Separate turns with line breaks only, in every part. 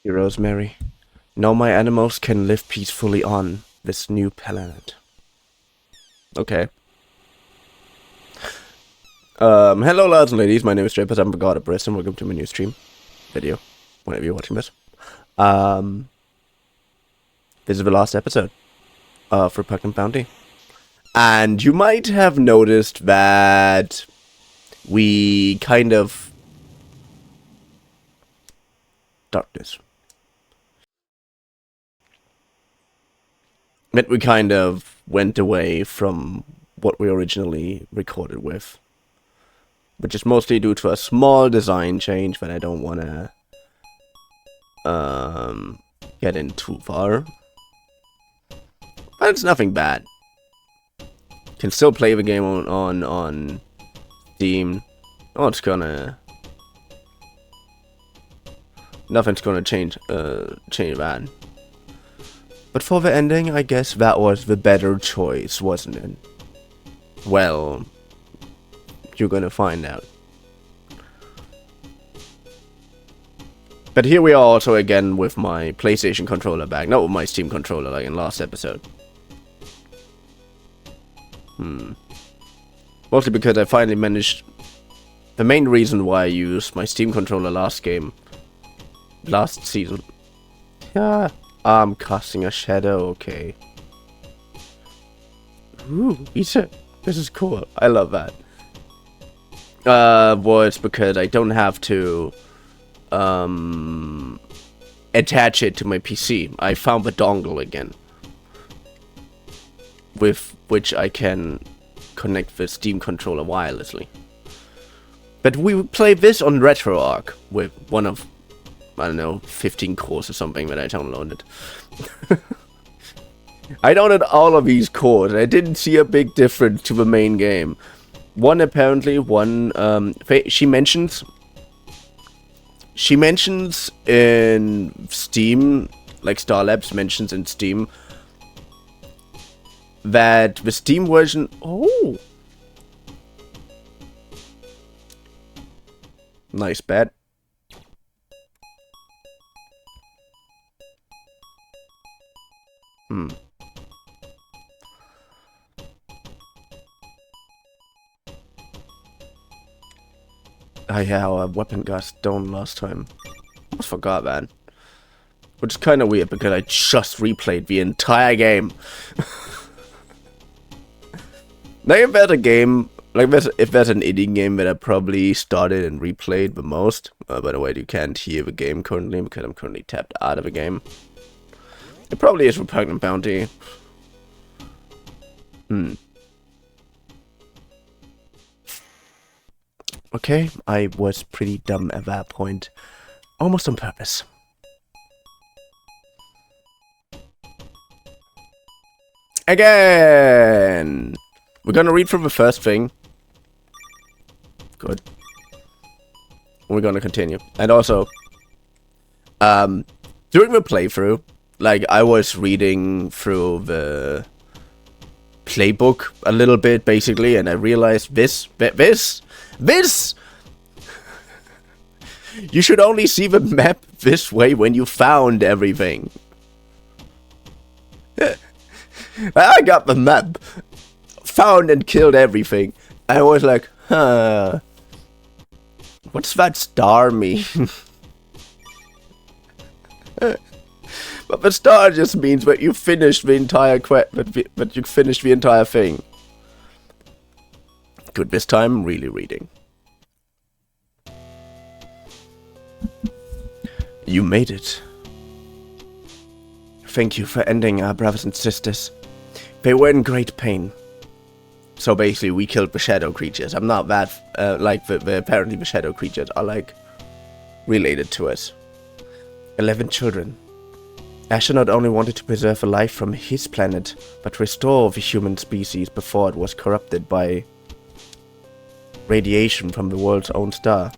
you, Rosemary. Now my animals can live peacefully on this new planet. Okay. Hello lads and ladies, my name is Strippers, I'm the God of Briss, and welcome to my new stream. Video. Whenever you're watching this. This is the last episode of Repugnant Bounty. And you might have noticed that we kind of... Darkness. That we kind of went away from what we originally recorded with. Which is mostly due to a small design change that I don't want to get in too far. But it's nothing bad. Can still play the game on Steam. Oh, it's gonna... Nothing's gonna change that. But for the ending, I guess that was the better choice, wasn't it? Well, you're gonna find out. But here we are also again with my PlayStation controller back, not with my Steam controller like in last episode. Mostly because I finally managed... The main reason why I used my Steam controller last season... Yeah, I'm casting a shadow, okay. Ooh, this is cool, I love that. Was because I don't have to attach it to my PC. I found the dongle again, with which I can connect the Steam controller wirelessly. But we play this on RetroArch with one of, I don't know, 15 cores or something that I downloaded. I downloaded all of these cores and I didn't see a big difference to the main game. One apparently, she mentions in Steam, like Star Labs mentions in Steam, that the Steam version, nice bet. Yeah, our weapon got stoned last time. Almost forgot that. Which is kind of weird because I just replayed the entire game. Now if there's a game, like if there's an indie game that I probably started and replayed the most. By the way, you can't hear the game currently because I'm currently tapped out of the game. It probably is Repugnant Bounty. Okay, I was pretty dumb at that point. Almost on purpose. Again! We're gonna read from the first thing. Good. We're gonna continue. And also, during the playthrough, like, I was reading through the playbook a little bit, basically, and I realized this! You should only see the map this way when you found everything. I got the map, found and killed everything. I was like, huh, what's that star mean? But the star just means that you finished the entire but you finished the entire thing. Good, this time really reading. You made it. Thank you for ending our brothers and sisters. They were in great pain. So basically, we killed the shadow creatures. I'm not that, like, apparently the shadow creatures are, like, related to us. 11 children. Asher not only wanted to preserve the life from his planet, but restore the human species before it was corrupted by radiation from the world's own star.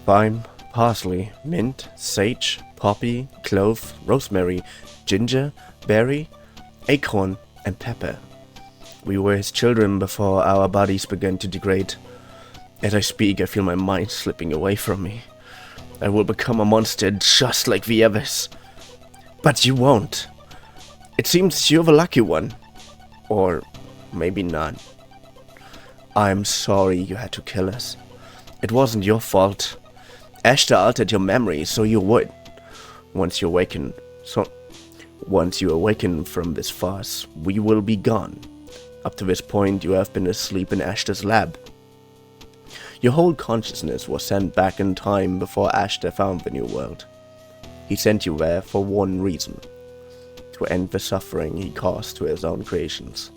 Thyme, parsley, mint, sage, poppy, clove, rosemary, ginger, berry, acorn, and pepper. We were his children before our bodies began to degrade. As I speak, I feel my mind slipping away from me. I will become a monster just like the others. But you won't. It seems you're the lucky one. Or maybe not. I'm sorry you had to kill us. It wasn't your fault. Ashta altered your memory so you would. Once you awaken from this farce, we will be gone. Up to this point, you have been asleep in Ashta's lab. Your whole consciousness was sent back in time before Ashta found the new world. He sent you there for one reason: to end the suffering he caused to his own creations.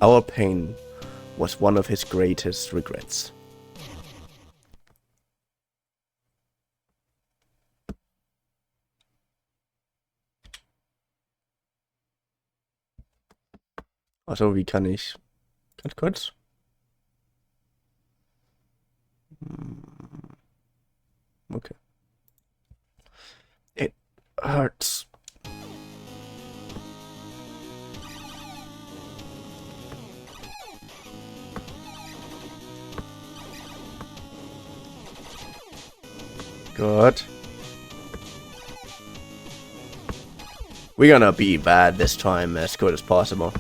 Our pain was one of his greatest regrets. Also, wie kann ich... Ganz kurz. Okay. It hurts. Good. We're gonna be bad this time, as good as possible.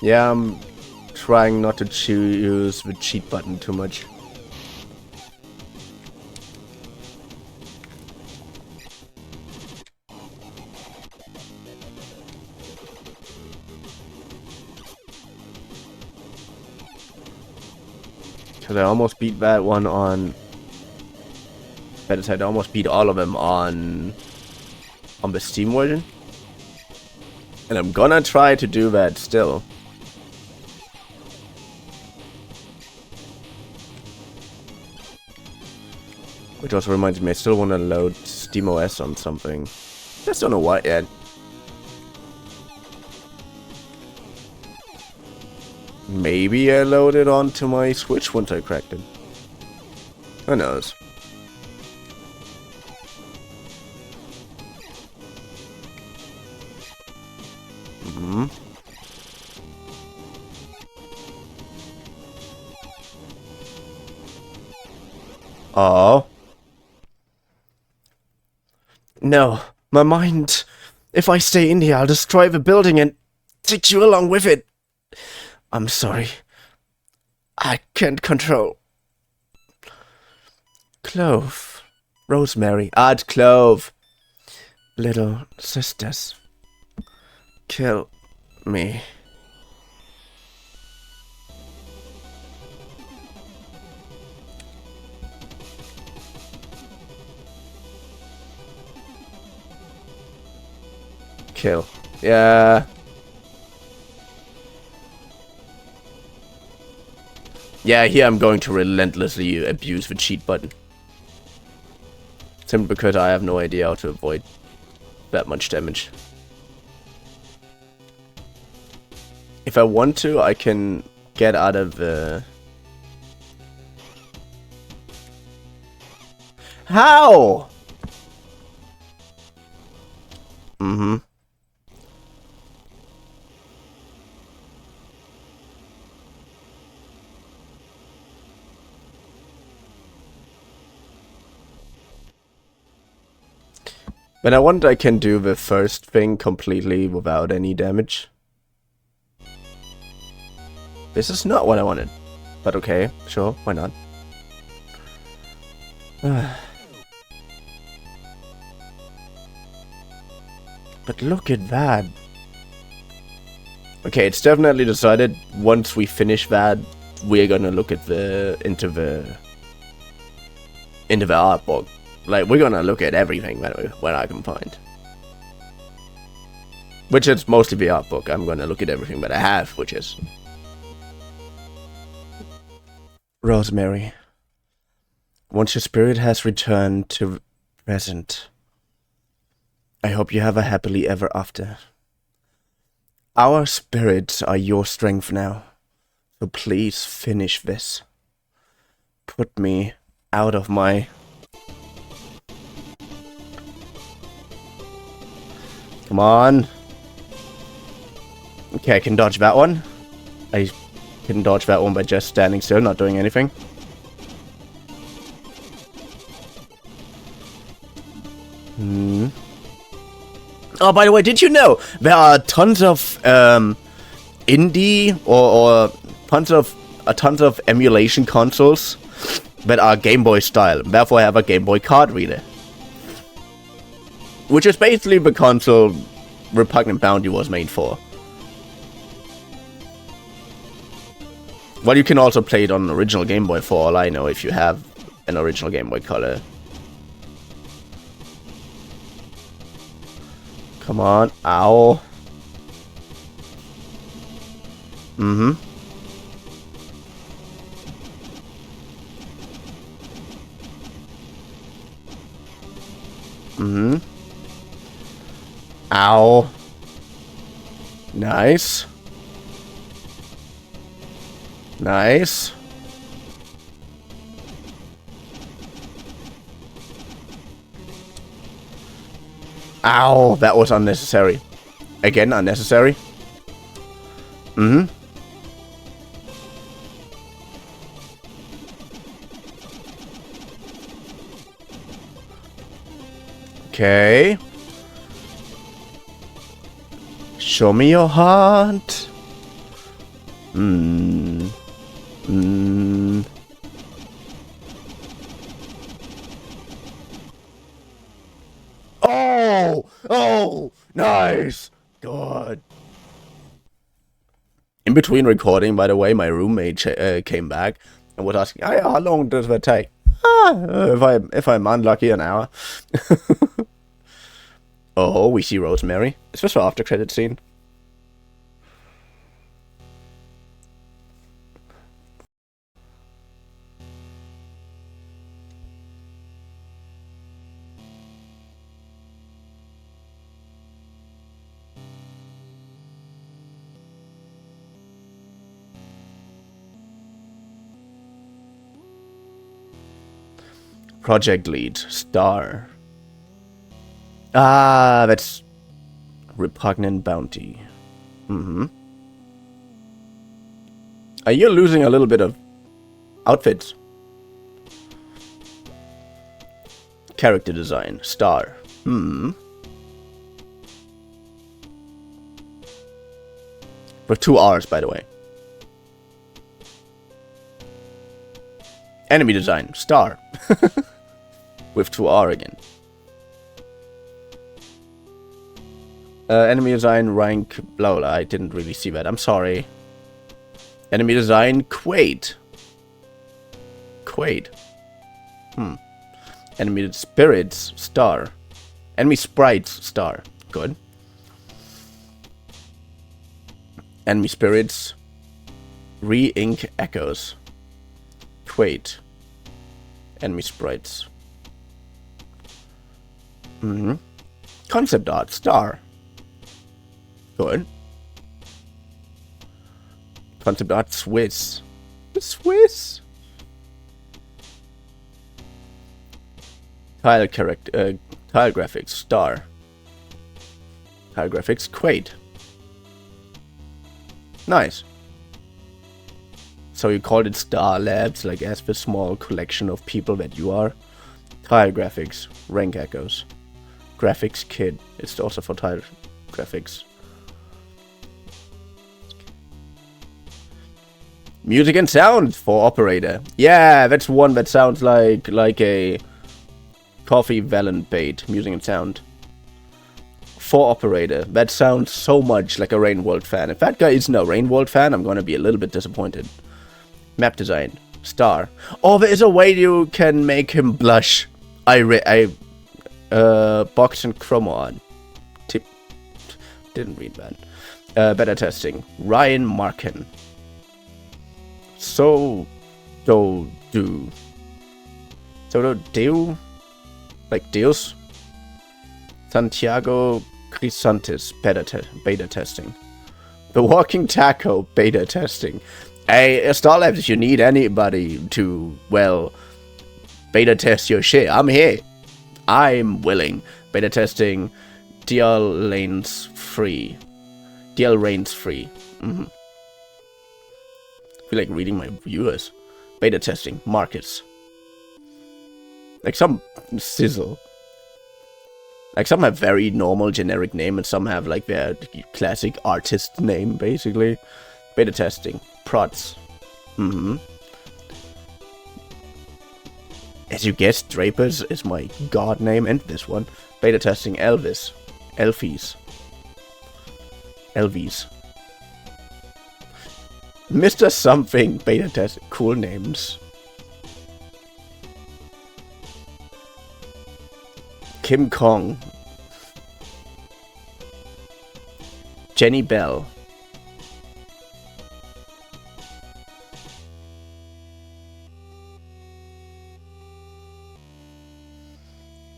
Yeah, I'm trying not to use the cheat button too much. Because I almost beat that one on... Better said, I almost beat all of them on the Steam version. And I'm gonna try to do that still. Which also reminds me, I still want to load SteamOS on something. Just don't know what yet. Maybe I load it onto my Switch once I cracked it. Who knows? Oh. No, my mind. If I stay in here, I'll destroy the building and take you along with it. I'm sorry. I can't control. Clove. Rosemary. Add clove. Little sisters. Kill me. Kill. Yeah. Yeah, here I'm going to relentlessly abuse the cheat button. Simply because I have no idea how to avoid that much damage. If I want to, I can get out of the... How? When I want, I can do the first thing completely without any damage. This is not what I wanted. But okay, sure, why not? But look at that. Okay, it's definitely decided once we finish that, we're gonna look at into the art book. Like, we're gonna look at everything that I can find. Which is mostly the art book. I'm gonna look at everything that I have, which is... Rosemary. Once your spirit has returned to present, I hope you have a happily ever after. Our spirits are your strength now. So please finish this. Put me out of my... Come on. Okay, I can dodge that one. I can dodge that one by just standing still, not doing anything. Oh, by the way, did you know there are tons of indie or tons of emulation consoles that are Game Boy style. Therefore, I have a Game Boy card reader, which is basically the console Repugnant Bounty was made for. Well, you can also play it on an original Game Boy for all I know if you have an original Game Boy Color. Come on. Ow. Mm-hmm. Mm-hmm. Ow. Nice. Nice. Ow, that was unnecessary. Again, unnecessary. Mm-hmm. Okay. Show me your heart. Oh, nice. God. In between recording, by the way, my roommate came back and was asking, "Hey, how long does that take?" If I'm unlucky, an hour. Oh, we see Rosemary. Is this the after credit scene? Project lead, star. Ah, that's Repugnant Bounty. Mm-hmm. Are you losing a little bit of outfits? Character design, star. With 2 R's, by the way. Enemy design, star. With 2 R again. Enemy design, rank, blah blah. I didn't really see that. I'm sorry. Enemy design, Quaid. Quaid. Enemy spirits, star. Enemy sprites, star. Good. Enemy spirits, re-ink echoes. Quaid. Enemy sprites. Concept art, star. Good. Concept art, Swiss. Swiss. Tile graphics, star. Tile graphics, Quaid. Nice. So you called it Star Labs, like as the small collection of people that you are. Tile graphics, rank echoes. Graphics kid. It's also for tile graphics. Music and sound for operator. Yeah, that's one that sounds like a Coffee Valen bait. Music and sound. For operator. That sounds so much like a Rainworld fan. If that guy isn't a Rainworld fan, I'm gonna be a little bit disappointed. Map design. Star. Oh, there is a way you can make him blush. Box and chroma on. Tip. Didn't read that. Better testing. Ryan Markin. So do. Like Deus. Santiago Crisantes. Beta testing. The Walking Taco. Beta testing. Hey, Starlabs, if you need anybody to, well, beta test your shit, I'm here. I'm willing. Beta testing DL lanes free. DL reigns free. I feel like reading my viewers. Beta testing markets. Like some sizzle. Like some have very normal generic name and some have like their classic artist name basically. Beta testing. Prods. As you guessed, Drapers is my god name, and this one. Beta testing Elvis. Elfies. Elvies. Mr. Something. Beta test. Cool names. Kim Kong. Jenny Bell.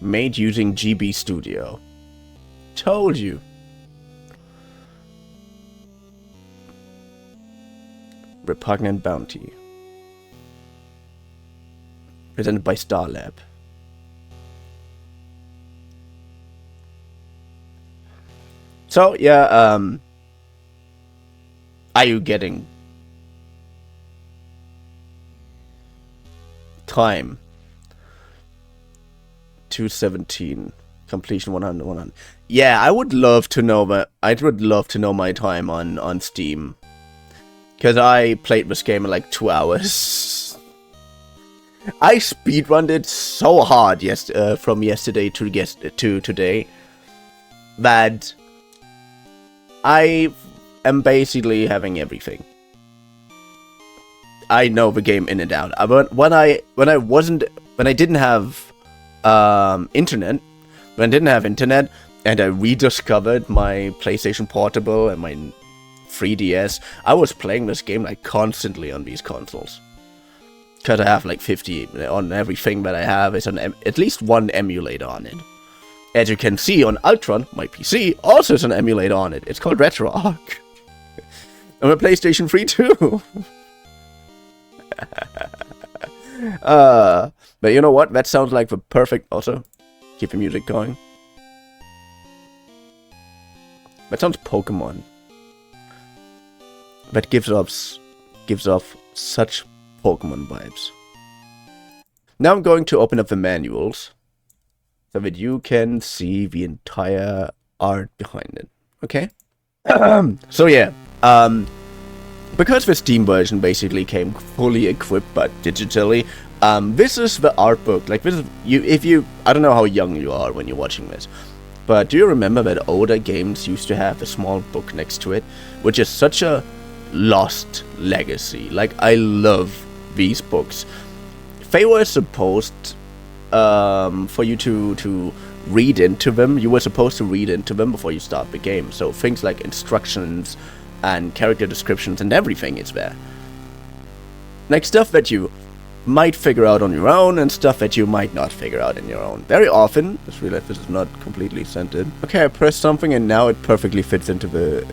Made using GB Studio. Told you. Repugnant Bounty. Presented by Starlab. So, yeah, are you getting time? 217 completion 100. Yeah, I would love to know, but I would love to know my time on Steam, because I played this game in like 2 hours. I speedrunned it so hard from yesterday to today that I am basically having everything. I know the game in and out. But when I didn't have internet, and I rediscovered my PlayStation Portable and my 3DS, I was playing this game like constantly on these consoles. Cause I have like 50 on everything that I have is at least one emulator on it. As you can see on Ultron, my PC also has an emulator on it. It's called RetroArch. I'm a PlayStation 3 too. But you know what? That sounds like the perfect. Also, keep the music going. That sounds Pokemon. That gives off such Pokemon vibes. Now I'm going to open up the manuals so that you can see the entire art behind it. Okay? So yeah, because the Steam version basically came fully equipped but digitally, this is the art book. Like, this is, I don't know how young you are when you're watching this, but do you remember that older games used to have a small book next to it, which is such a lost legacy? Like, I love these books. They were supposed for you to read into them. You were supposed to read into them before you start the game. So things like instructions and character descriptions and everything is there. Like stuff that you might figure out on your own and stuff that you might not figure out on your own. Very often, just realized this is not completely centered. Okay, I pressed something and now it perfectly fits into the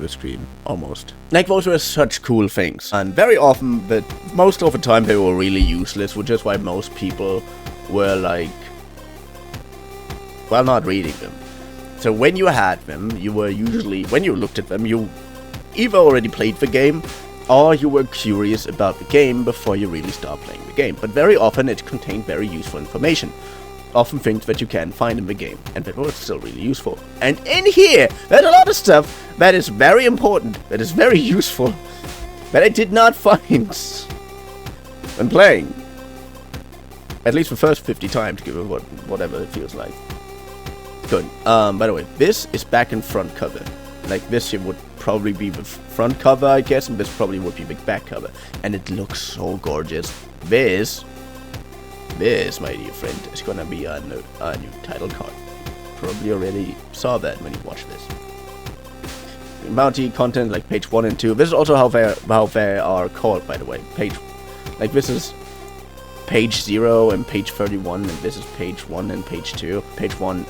screen, almost. Like, those were such cool things. And very often, but most of the time they were really useless, which is why most people were like, well, not reading them. So when you had them, you were usually, when you looked at them, you either already played the game, or you were curious about the game before you really start playing the game. But very often it contained very useful information. Often things that you can find in the game, and that were still really useful. And in here, there's a lot of stuff that is very important, that is very useful, that I did not find when playing. At least the first 50 times, give it whatever it feels like. Good. By the way, this is back and front cover. Like, this here would probably be the front cover, I guess, and this probably would be the back cover. And it looks so gorgeous. This, my dear friend, is gonna be a new title card. Probably already saw that when you watched this. Bounty content, like page 1 and 2. This is also how they are called, by the way. Like, this is page 0 and page 31, and this is page 1 and page 2. Page 1,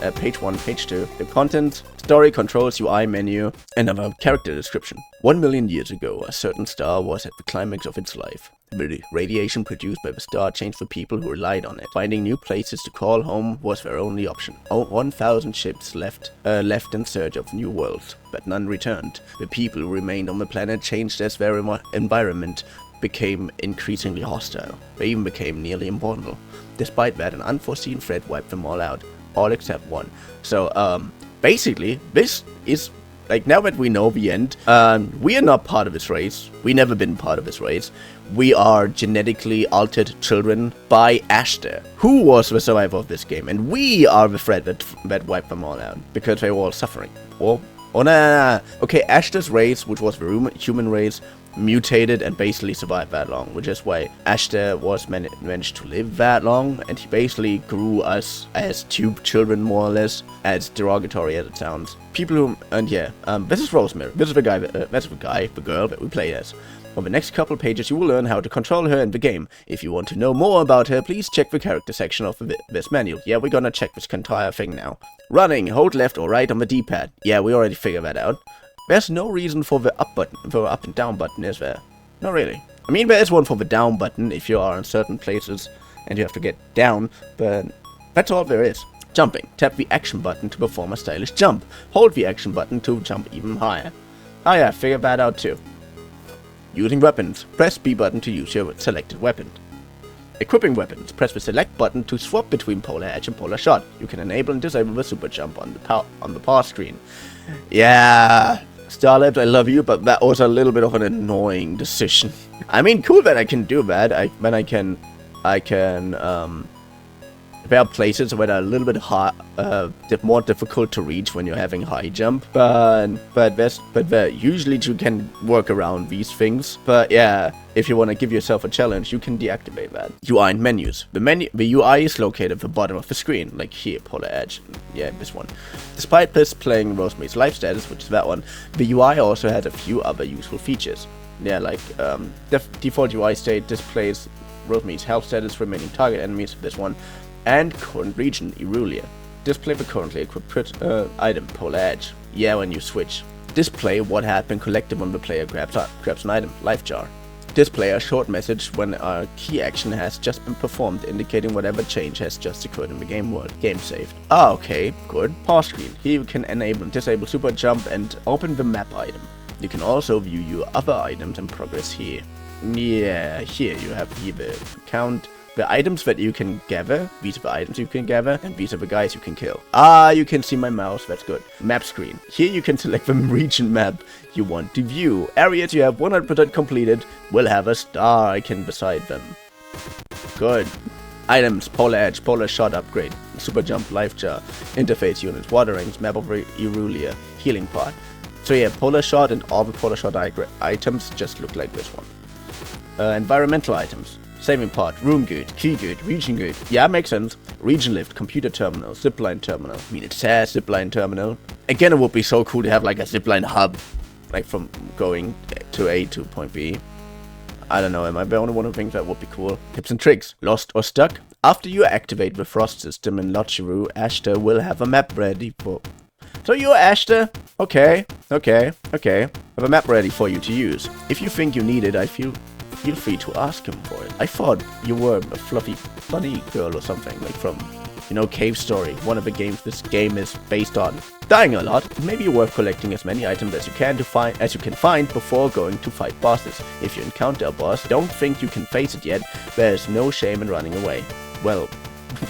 page 2. The content, story, controls, UI menu, and a character description. 1 million years ago, a certain star was at the climax of its life. The radiation produced by the star changed the people who relied on it. Finding new places to call home was their only option. 1,000 ships left in search of new worlds, but none returned. The people who remained on the planet changed as their environment became increasingly hostile. They even became nearly immortal. Despite that, an unforeseen threat wiped them all out. All except one. So, basically, this is... Like, now that we know the end, we are not part of this race. We never been part of this race. We are genetically altered children by Ashter, who was the survivor of this game. And we are the threat that wiped them all out, because they were all suffering. Oh, no. Okay, Ashter's race, which was the human race, mutated and basically survived that long, which is why Ashter was managed to live that long, and he basically grew us as tube children, more or less, as derogatory as it sounds. People who, and yeah, this is Rosemary. This is the girl that we play as. On the next couple pages, you will learn how to control her in the game. If you want to know more about her, please check the character section of this manual. Yeah, we're gonna check this entire thing now. Running, hold left or right on the D-pad. Yeah, we already figured that out. There's no reason for the up button, for the up and down button, is there? Not really. I mean, there is one for the down button if you are in certain places and you have to get down, but that's all there is. Jumping. Tap the action button to perform a stylish jump. Hold the action button to jump even higher. Oh yeah, figured that out too. Using weapons. Press B button to use your selected weapon. Equipping weapons. Press the select button to swap between polar edge and polar shot. You can enable and disable the super jump on the power screen. Yeah, Starlet, I love you, but that was a little bit of an annoying decision. I mean, cool that I can do that. There are places where they're a little bit hard, more difficult to reach when you're having high jump, but usually you can work around these things. But yeah, if you want to give yourself a challenge, you can deactivate that. UI and menus. The UI is located at the bottom of the screen, like here, polar edge. Yeah, this one. Despite displaying Rosemary's life status, which is that one, the UI also has a few other useful features. Yeah, like default UI state displays Rosemary's health status, remaining target enemies, this one. And current region, Irulia. Display the currently equipped item, polar edge. Yeah, when you switch. Display what had been collected when the player grabs an item, life jar. Display a short message when a key action has just been performed, indicating whatever change has just occurred in the game world. Game saved. Ah, okay, good. Pause screen. Here you can enable and disable super jump and open the map item. You can also view your other items in progress here. Yeah, here you have the count. The items that you can gather, these are the items you can gather, and these are the guys you can kill. Ah, you can see my mouse, that's good. Map screen. Here you can select the region map you want to view. Areas you have 100% completed will have a star icon beside them. Good. Items, polar edge, polar shot upgrade, super jump, life jar, interface units, water rings, map of Irulia, healing pod. So yeah, polar shot and all the polar shot items just look like this one. Environmental items. Saving pod, room good, key good, region good. Yeah, makes sense. Region lift, computer terminal, zipline terminal. I mean, it says zipline terminal. Again, it would be so cool to have like a zipline hub, like from going to A to point B. I don't know, am I the only one who thinks that would be cool? Tips and tricks. Lost or stuck? After you activate the frost system in Lotcheru, Ashter will have a map ready for... So you're Ashter? Okay. Have a map ready for you to use. If you think you need it, feel free to ask him for it. I thought you were a fluffy bunny girl or something, like from, you know, Cave Story, one of the games this game is based on. Dying a lot, it may be worth collecting as many items as you can find before going to fight bosses. If you encounter a boss, don't think you can face it yet, there's no shame in running away. Well,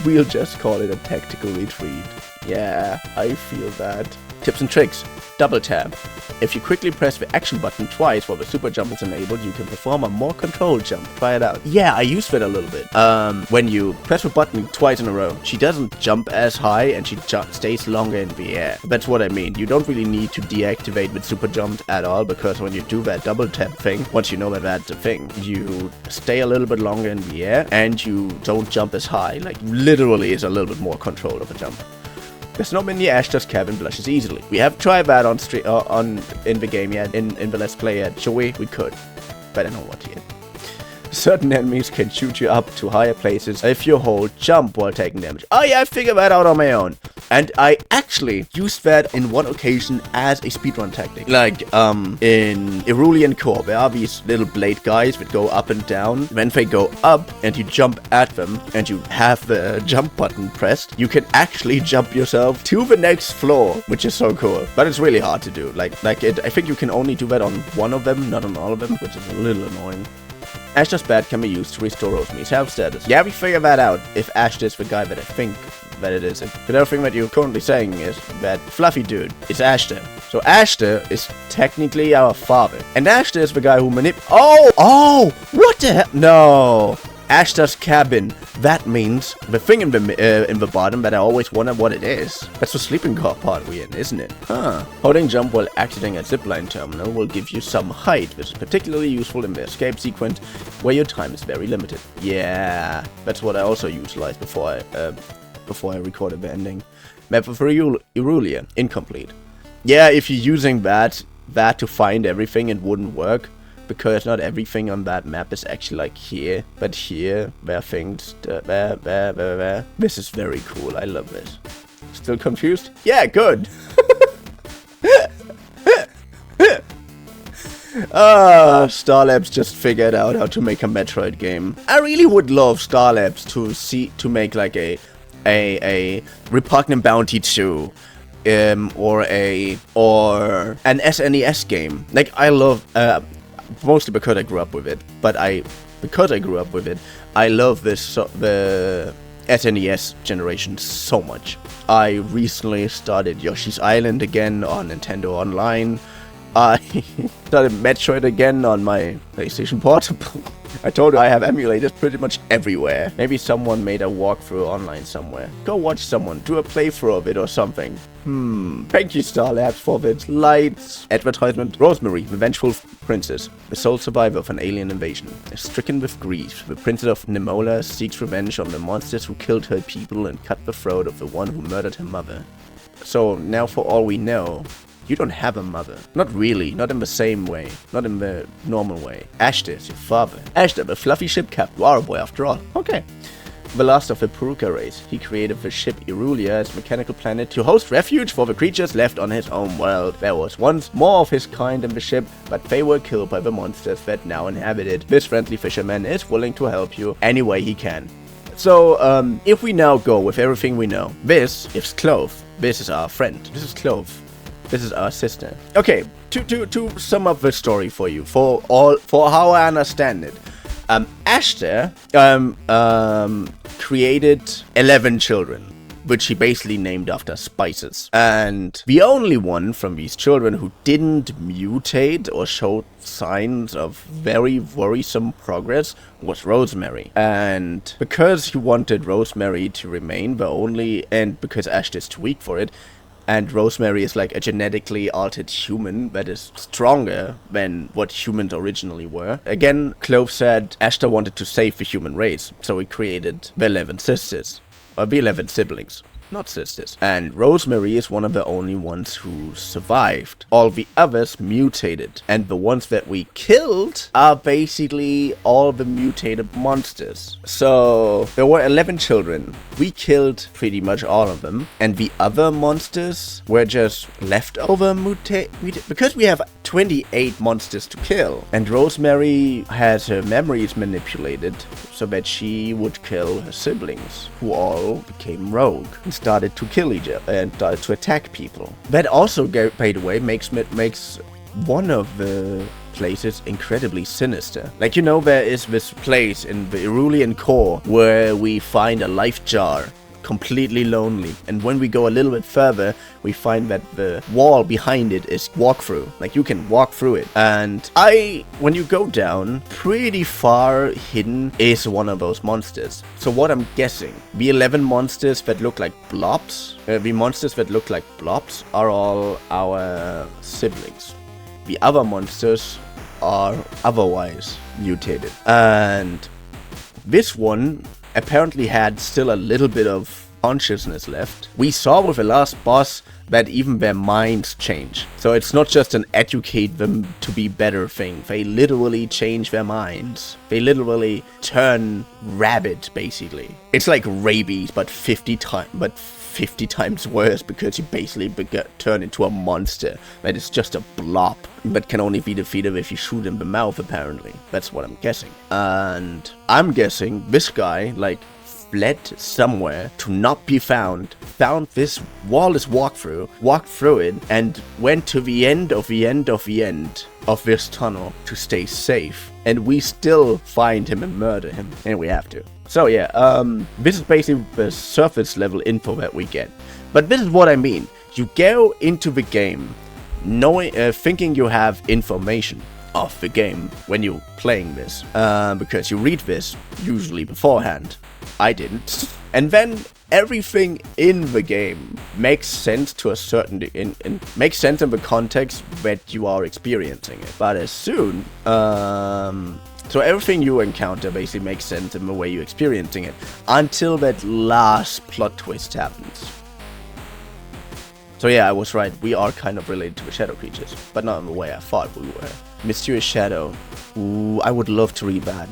we'll just call it a tactical retreat. Yeah, I feel that. Tips and tricks. Double tap. If you quickly press the action button twice while the super jump is enabled, you can perform a more controlled jump. Try it out. Yeah, I used that a little bit. When you press the button twice in a row, she doesn't jump as high and she stays longer in the air. That's what I mean. You don't really need to deactivate with super jump at all, because when you do that double tap thing, once you know that that's a thing, you stay a little bit longer in the air and you don't jump as high. Like, literally is a little bit more control of a jump. There's not many Ashter's cabin blushes easily. We have tried that in the game yet, in the Let's Play yet. Should we? We could. But I don't want to yet. Certain enemies can shoot you up to higher places if you hold jump while taking damage. Oh yeah, I figured that out on my own. And I actually used that in one occasion as a speedrun tactic. Like, in Cerulean Core, there are these little blade guys that go up and down. When they go up and you jump at them and you have the jump button pressed, you can actually jump yourself to the next floor, which is so cool. But it's really hard to do. I think you can only do that on one of them, not on all of them, which is a little annoying. Ashter's bat can be used to restore Rosemary's health status. Yeah, we figured that out, if Ashter is the guy that I think that it is. The other thing that you're currently saying is that Fluffy Dude is Ashter. So Ashter is technically our father. And Ashter is the guy who Oh! What the hell? No! Ashter's cabin. That means the thing in the bottom that I always wonder what it is. That's the sleeping car part we're in, isn't it? Huh. Holding jump while exiting a zipline terminal will give you some height, which is particularly useful in the escape sequence where your time is very limited. Yeah, that's what I also utilized before I recorded the ending. Map of Cerulean, incomplete. Yeah, if you're using that to find everything, it wouldn't work. Because not everything on that map is actually like here, but here, where things, there. This is very cool, I love this. Still confused? Yeah, good! Starlabs just figured out how to make a Metroid game. I really would love Starlabs to make like a Repugnant Bounty 2. Or an SNES game. Like, I love, mostly because I grew up with it, but because I grew up with it, I love the SNES generation so much. I recently started Yoshi's Island again on Nintendo Online. I started Metroid again on my PlayStation Portable. I told you I have emulators pretty much everywhere. Maybe someone made a walkthrough online somewhere. Go watch someone, do a playthrough of it or something. Thank you Starlabs for this lights. Advertisement. Rosemary, the vengeful princess, the sole survivor of an alien invasion. Stricken with grief, the princess of Nimola seeks revenge on the monsters who killed her people and cut the throat of the one who murdered her mother. So now for all we know, you don't have a mother. Not really, not in the same way. Not in the normal way. Ashter is your father. Ashter, the fluffy ship captain. You are a boy after all. Okay. The last of the Puruka race. He created the ship Irulia as a mechanical planet to host refuge for the creatures left on his home world. There was once more of his kind in the ship, but they were killed by the monsters that now inhabit it. This friendly fisherman is willing to help you any way he can. So, if we now go with everything we know. This is Clove. This is our friend. This is Clove. This is our sister. Okay, to sum up the story for you, for how I understand it. Ashter created 11 children, which he basically named after spices. And the only one from these children who didn't mutate or showed signs of very worrisome progress was Rosemary. And because he wanted Rosemary to remain the only, and because Ashter is too weak for it, and Rosemary is like a genetically altered human that is stronger than what humans originally were. Again, Clove said Ashter wanted to save the human race, so he created the 11 sisters. Or the 11 siblings. Not sisters. And Rosemary is one of the only ones who survived. All the others mutated. And the ones that we killed are basically all the mutated monsters. So there were 11 children. We killed pretty much all of them. And the other monsters were just leftover because we have 28 monsters to kill. And Rosemary has her memories manipulated so that she would kill her siblings, who all became rogue and started to kill each other and started to attack people. That also, by the way, makes one of the places incredibly sinister. Like, you know, there is this place in the Cerulean Core where we find a life jar, completely lonely, and when we go a little bit further we find that the wall behind it is walkthrough, like you can walk through it, and when you go down pretty far, hidden is one of those monsters. So what I'm guessing, the 11 monsters that look like blobs, are all our siblings. The other monsters are otherwise mutated, and this one apparently had still a little bit of consciousness left. We saw with the last boss that even their minds change. So it's not just an educate them to be better thing. They literally change their minds. They literally turn rabid, basically. It's like rabies, but 50 times worse, because you basically turn into a monster that is just a blob that can only be defeated if you shoot in the mouth, apparently. That's what I'm guessing. And I'm guessing this guy, like, fled somewhere to not be found this wallless walkthrough, walked through it, and went to the end of the end of the end of this tunnel to stay safe. And we still find him and murder him, and we have to. So yeah, this is basically the surface level info that we get. But this is what I mean. You go into the game knowing, thinking you have information of the game when you're playing this, because you read this usually beforehand. I didn't. And then everything in the game makes sense to a certain makes sense in the context that you are experiencing it. But as soon so everything you encounter basically makes sense in the way you're experiencing it, until that last plot twist happens. So yeah, I was right. We are kind of related to the shadow creatures, but not in the way I thought we were. Mysterious Shadow. Ooh, I would love to read that.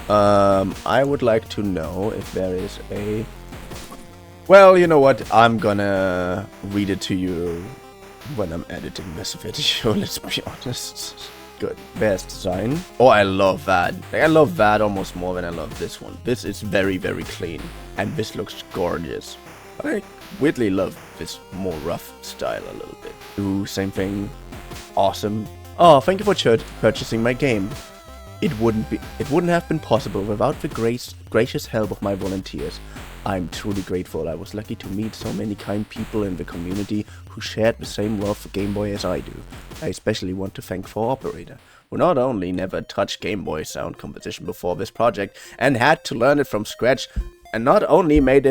I would like to know if there is a... Well, you know what? I'm gonna read it to you when I'm editing this video, let's be honest. Good. Best design. Oh, I love that. Like, I love that almost more than I love this one. This is very, very clean. And this looks gorgeous. I weirdly love this more rough style a little bit. Ooh, same thing. Awesome. Oh, thank you for purchasing my game. It wouldn't have been possible without the gracious help of my volunteers. I'm truly grateful. I was lucky to meet so many kind people in the community who shared the same love for Game Boy as I do. I especially want to thank 4Operator, who not only never touched Game Boy sound composition before this project and had to learn it from scratch, and not only made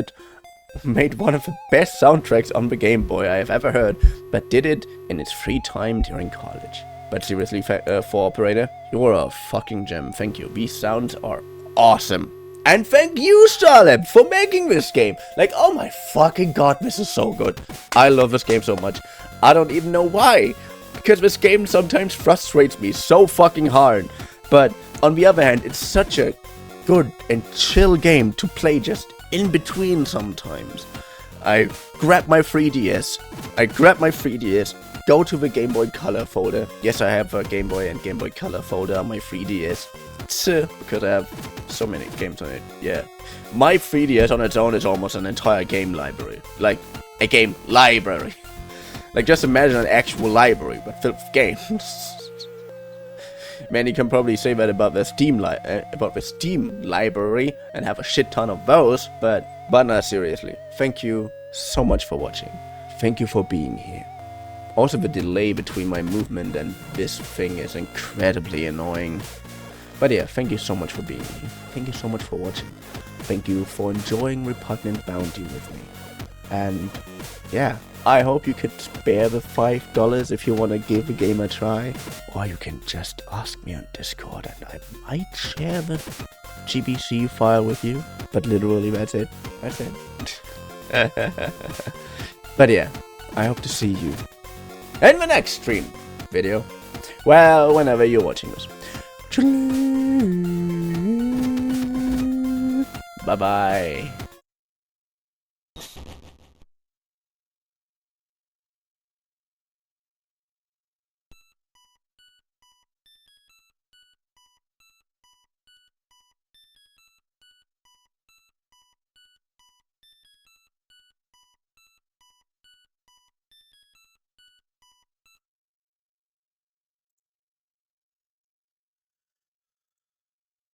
one of the best soundtracks on the Game Boy I have ever heard, but did it in its free time during college. But seriously, 4Operator, you're a fucking gem. Thank you. These sounds are awesome. And thank you, Starlab, for making this game. Like, oh my fucking god, this is so good. I love this game so much. I don't even know why. Because this game sometimes frustrates me so fucking hard. But on the other hand, it's such a good and chill game to play just in between sometimes. I grab my 3DS. Go to the Game Boy Color folder. Yes, I have a Game Boy and Game Boy Color folder on my 3DS. Because I have so many games on it. Yeah. My 3DS on its own is almost an entire game library. Like, a game library. Like, just imagine an actual library, but filled with games. Man, you can probably say that about the Steam library and have a shit ton of those, but no, seriously. Thank you so much for watching. Thank you for being here. Also, the delay between my movement and this thing is incredibly annoying. But yeah, thank you so much for being here. Thank you so much for watching. Thank you for enjoying Repugnant Bounty with me. And yeah, I hope you could spare the $5 if you want to give the game a try. Or you can just ask me on Discord and I might share the GBC file with you. But literally, that's it. That's it. But yeah, I hope to see you in the next stream video. Well, whenever you're watching this. Bye-bye.